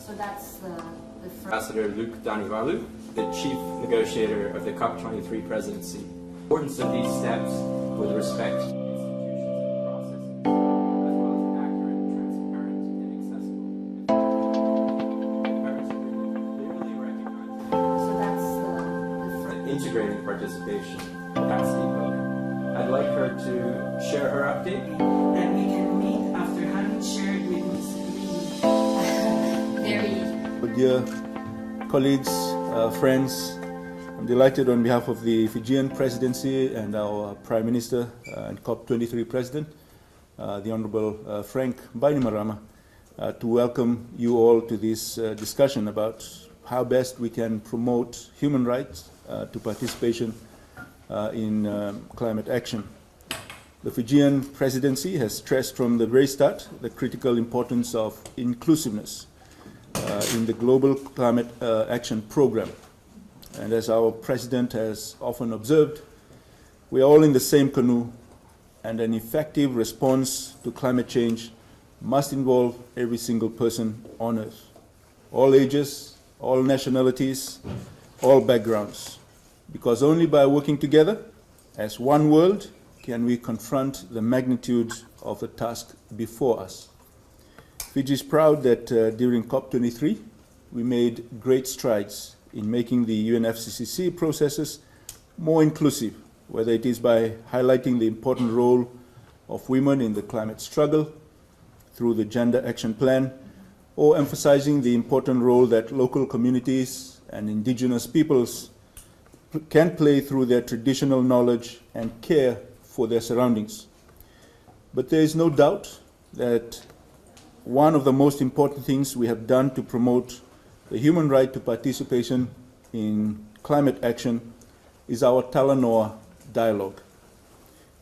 So that's the first. Ambassador Daunivalu, the chief negotiator of the COP23 presidency. The importance of these steps with respect to institutions and processes, as well as accurate, transparent, and accessible. Paris Agreement clearly recognizes So that's the first. integrating participation, capacity building. I'd like her to share her update. That we can meet after having shared with Ms. Lee. Dear colleagues, friends, I'm delighted on behalf of the Fijian presidency and our Prime Minister and COP23 President, the Honorable Frank Bainimarama, to welcome you all to this discussion about how best we can promote human rights to participation in climate action. The Fijian presidency has stressed from the very start the critical importance of inclusiveness in the global climate action program. And as our president has often observed, we are all in the same canoe, and an effective response to climate change must involve every single person on earth, all ages, all nationalities, all backgrounds, because only by working together as one world can we confront the magnitude of the task before us. Fiji is proud that during COP23 we made great strides in making the UNFCCC processes more inclusive, whether it is by highlighting the important role of women in the climate struggle through the Gender Action Plan, or emphasizing the important role that local communities and indigenous peoples can play through their traditional knowledge and care for their surroundings. But there is no doubt that one of the most important things we have done to promote the human right to participation in climate action is our Talanoa dialogue.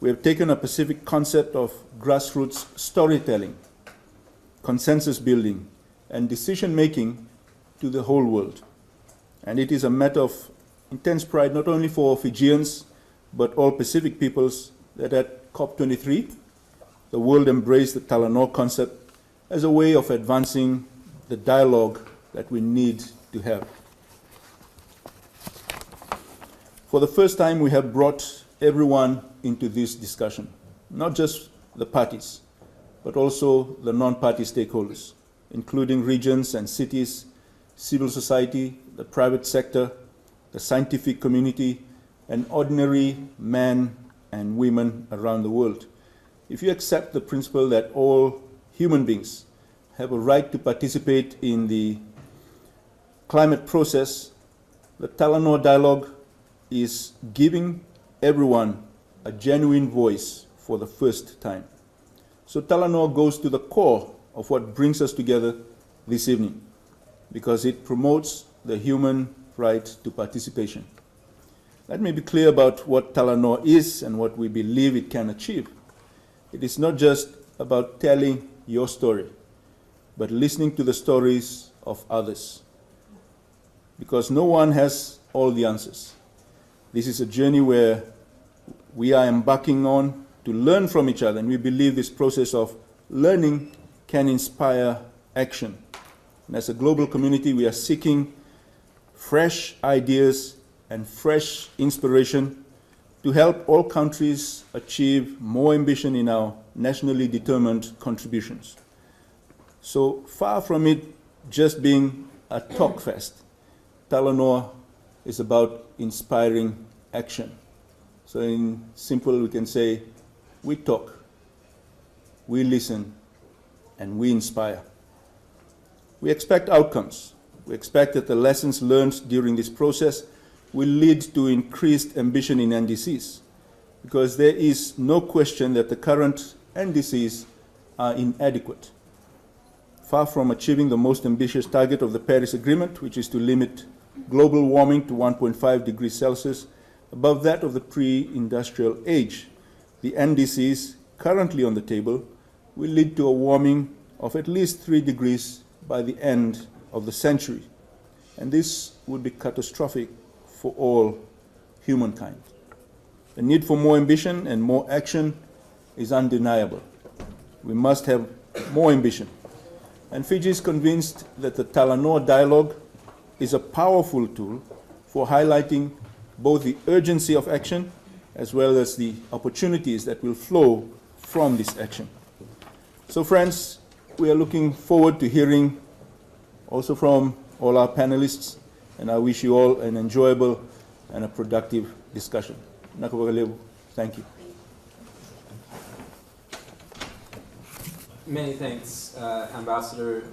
We have taken a Pacific concept of grassroots storytelling, consensus building, and decision making to the whole world. And it is a matter of intense pride not only for Fijians, but all Pacific peoples, that at COP23, the world embraced the Talanoa concept as a way of advancing the dialogue that we need to have. For the first time, we have brought everyone into this discussion, not just the parties, but also the non-party stakeholders, including regions and cities, civil society, the private sector, the scientific community, and ordinary men and women around the world. If you accept the principle that all human beings have a right to participate in the climate process, the Talanoa dialogue is giving everyone a genuine voice for the first time. So Talanoa goes to the core of what brings us together this evening, because it promotes the human right to participation. Let me be clear about what Talanoa is and what we believe it can achieve. It is not just about telling your story, but listening to the stories of others, because no one has all the answers. This is a journey where we are embarking on to learn from each other, and we believe this process of learning can inspire action. And as a global community, we are seeking fresh ideas and fresh inspiration to help all countries achieve more ambition in our nationally determined contributions. So far from it just being a talk fest, Talanoa is about inspiring action. So in simple, we can say, we talk, we listen, and we inspire. We expect outcomes. We expect that the lessons learned during this process will lead to increased ambition in NDCs, because there is no question that the current NDCs are inadequate. Far from achieving the most ambitious target of the Paris Agreement, which is to limit global warming to 1.5 degrees Celsius, above that of the pre-industrial age, the NDCs currently on the table will lead to a warming of at least 3 degrees by the end of the century. And this would be catastrophic for all humankind. The need for more ambition and more action is undeniable. We must have more ambition. And Fiji is convinced that the Talanoa dialogue is a powerful tool for highlighting both the urgency of action as well as the opportunities that will flow from this action. So friends, we are looking forward to hearing also from all our panelists, and I wish you all an enjoyable and a productive discussion. Thank you. Many thanks, Ambassador.